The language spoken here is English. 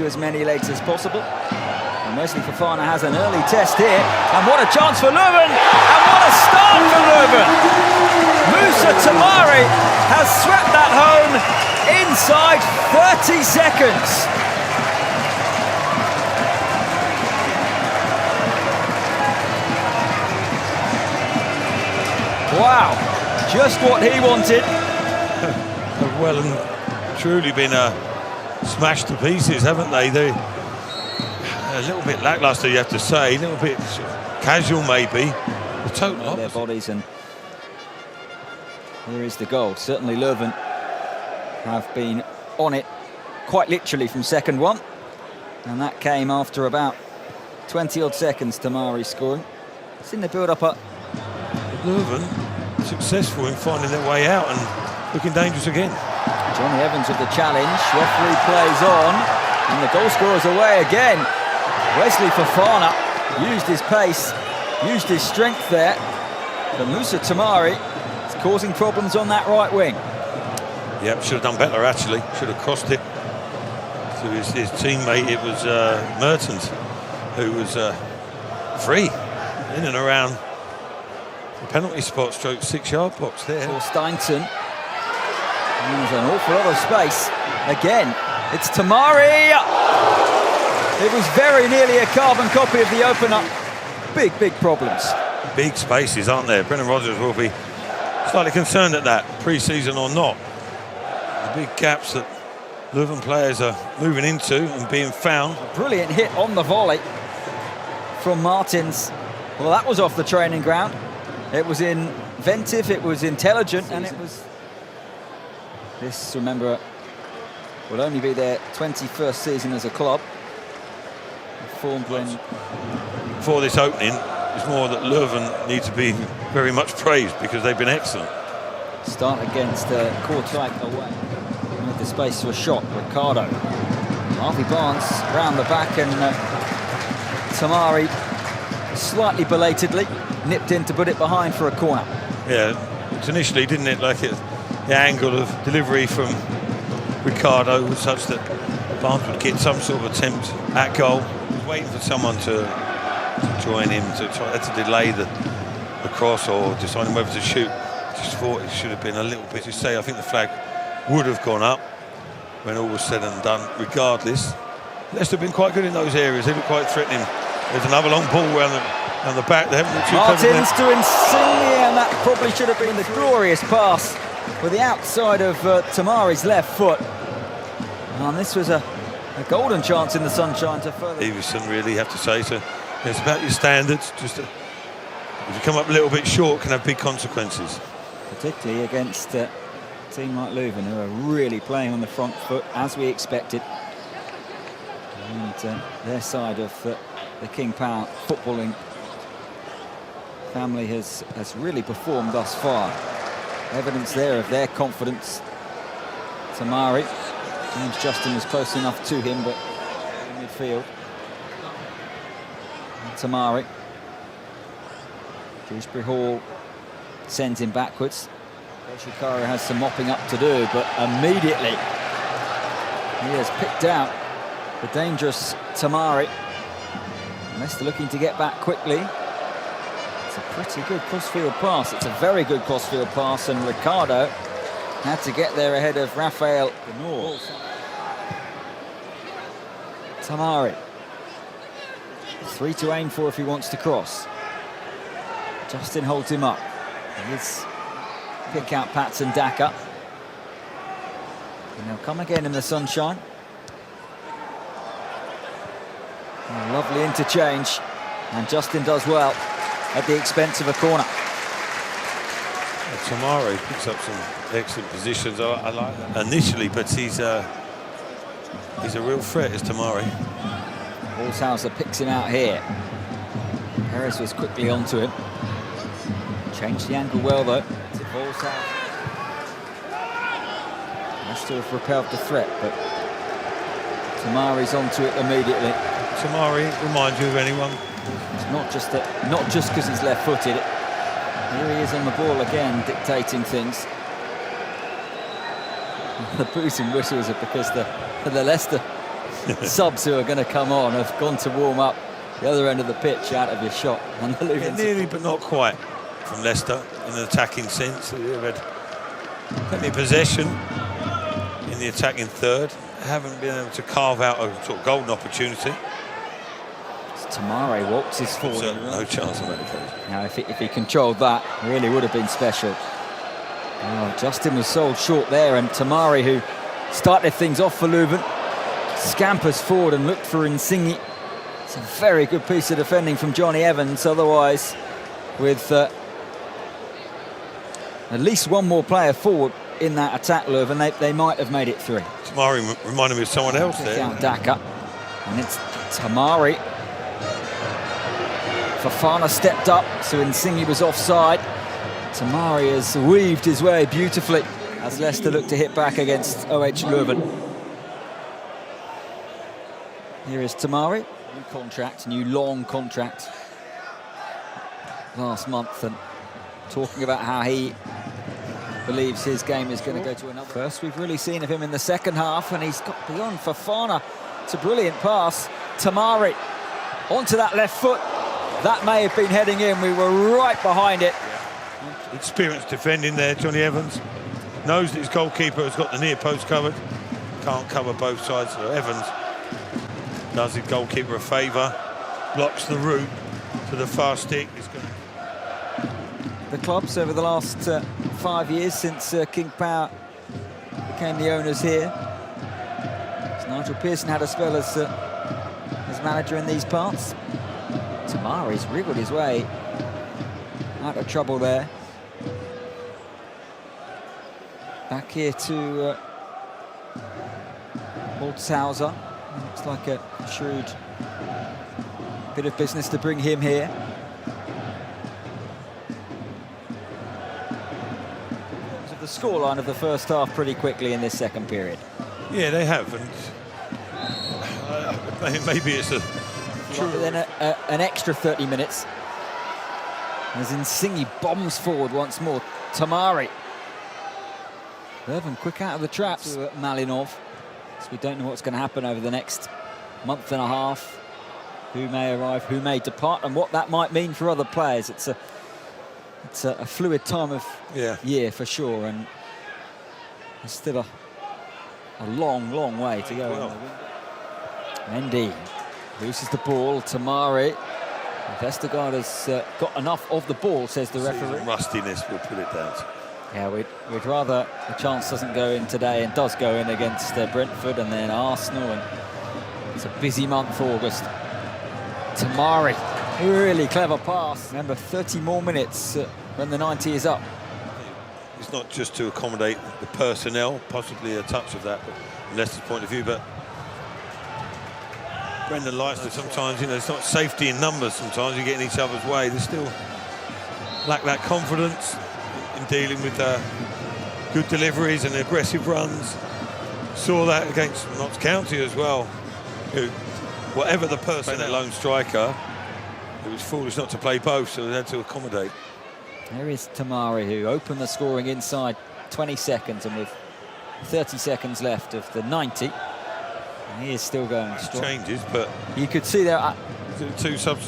as many legs as possible. And Wesley Fofana has an early test here, and what a chance for Leuven, and what a start for Leuven. Moussa Tamari has swept that home inside 30 seconds. Wow, just what he wanted. Have well and truly been smashed to pieces, haven't they? They're a little bit lacklustre, you have to say, a little bit casual maybe. The total opposite. Their bodies, and here is the goal. Certainly Leuven have been on it quite literally from second one, and that came after about 20 odd seconds. Tamari scoring. It's in the build-up. Leuven successful in finding their way out and looking dangerous again. Johnny Evans with the challenge. Referee plays on, and the goal scorer's away again. Wesley Fofana used his pace, used his strength there, but Moussa Tamari is causing problems on that right wing. Yep, should have done better actually. Should have crossed it to his teammate. It was Mertens who was free in and around the penalty spot, stroke 6-yard box there. For Steinton. There's an awful lot of space. Again, it's Tamari. It was very nearly a carbon copy of the opener. Big, big problems. Big spaces, aren't there? Brendan Rodgers will be slightly concerned at that, pre-season or not. The big gaps that Leuven players are moving into and being found. Brilliant hit on the volley from Martins. Well, that was off the training ground. It was inventive, it was intelligent, and it was... This, remember, will only be their 21st season as a club. Formed when... For this opening, it's more that Leuven need to be very much praised because they've been excellent. Start against Kortrijk away. With the space for a shot, Ricardo. Harvey Barnes round the back, and Tamari slightly belatedly nipped in to put it behind for a corner. Yeah, it's initially, didn't it, like the angle of delivery from Ricardo was such that Barnes would get some sort of attempt at goal. He was waiting for someone to join him, to try to delay the cross or deciding whether to shoot. Just thought it should have been a little bit, to say, I think the flag would have gone up when all was said and done. Regardless, Leicester have been quite good in those areas. They look quite threatening. There's another long ball around the back. They haven't looked too Martins to Insigne, and that probably should have been the glorious pass with the outside of Tamari's left foot. And this was a golden chance in the sunshine to further... Everson, really, have to say. So it's about your standards. Just if you come up a little bit short, can have big consequences. Particularly against a team like Leuven, who are really playing on the front foot, as we expected. And their side of the King Power footballing family has really performed thus far. Evidence there of their confidence. Tamari. James Justin was close enough to him, but in midfield. And Tamari. Dewsbury Hall sends him backwards. Shikara has some mopping up to do, but immediately he has picked out the dangerous Tamari. Leicester looking to get back quickly. It's a pretty good crossfield pass. It's a very good crossfield pass, and Ricardo had to get there ahead of Rafael Benor. Tamari. 3 to aim for if he wants to cross. Justin holds him up. He's pick out Patson Daka. And they'll come again in the sunshine. A lovely interchange, and Justin does well at the expense of a corner. Tamari picks up some excellent positions. I like that initially, but he's a real threat, is Tamari. Holzhauser picks him out here. Perez was quickly onto him. Changed the angle well though. To Holzhauser. Leicester have repelled the threat, but Tamari's onto it immediately. Tamari reminds you of anyone? It's not just because he's left-footed. Here he is on the ball again, dictating things. The boos and whistles are because the Leicester subs who are going to come on have gone to warm up the other end of the pitch out of your shot. And yeah, nearly, but not quite, from Leicester in an attacking sense. They've had plenty of possession in the attacking third. Haven't been able to carve out a sort of golden opportunity. Tamari waltzes forward. No chance of that occasion. Now, if he controlled that, really would have been special. Oh, Justin was sold short there, and Tamari, who started things off for Leuven, scampers forward and looked for Insigne. It's a very good piece of defending from Johnny Evans. Otherwise, with at least one more player forward in that attack, Leuven, they might have made it 3. Tamari reminded me of someone else there. Out Daka, and it's Tamari. Fofana stepped up, so Insigne was offside. Tamari has weaved his way beautifully as Leicester look to hit back against OH Leuven. Here is Tamari, new contract, new long contract last month, and talking about how he believes his game is going to go to another. First we've really seen of him in the second half, and he's got beyond Fofana. It's a brilliant pass. Tamari onto that left foot. That may have been heading in. We were right behind it. Yeah. Experienced defending there, Johnny Evans. Knows that his goalkeeper has got the near post covered. Can't cover both sides, so Evans does his goalkeeper a favour. Blocks the route to the far stick. The clubs over the last 5 years since King Power became the owners here. Nigel Pearson had a spell as manager in these parts. Tamari's wriggled his way out of trouble there. Back here to Holtzhauser. Looks like a shrewd bit of business to bring him here. The scoreline of the first half pretty quickly in this second period. Yeah, they have, and maybe it's a... Then an extra 30 minutes as Insigne bombs forward once more. Tamari. Leuven quick out of the traps to Malinov. So we don't know what's going to happen over the next month and a half. Who may arrive, who may depart, and what that might mean for other players. It's a fluid time of year for sure, and there's still a long, long way to go. Well. Mendy loses the ball. Tamari. Vestergaard has got enough of the ball, says the referee. Rustiness will put it down. Yeah, we'd rather the chance doesn't go in today, and does go in against Brentford and then Arsenal, and it's a busy month for August. Tamari, really clever pass. Remember, 30 more minutes when the 90 is up. It's not just to accommodate the personnel, possibly a touch of that, but from Leicester's point of view, but Brendan likes to sometimes, it's not safety in numbers sometimes, you get in each other's way. They still lack that confidence in dealing with good deliveries and aggressive runs. Saw that against Notts County as well, who, whatever the person, that lone striker, it was foolish not to play both, so they had to accommodate. There is Tamari, who opened the scoring inside 20 seconds, and with 30 seconds left of the 90, he is still going strong. Changes, but you could see there. two subs.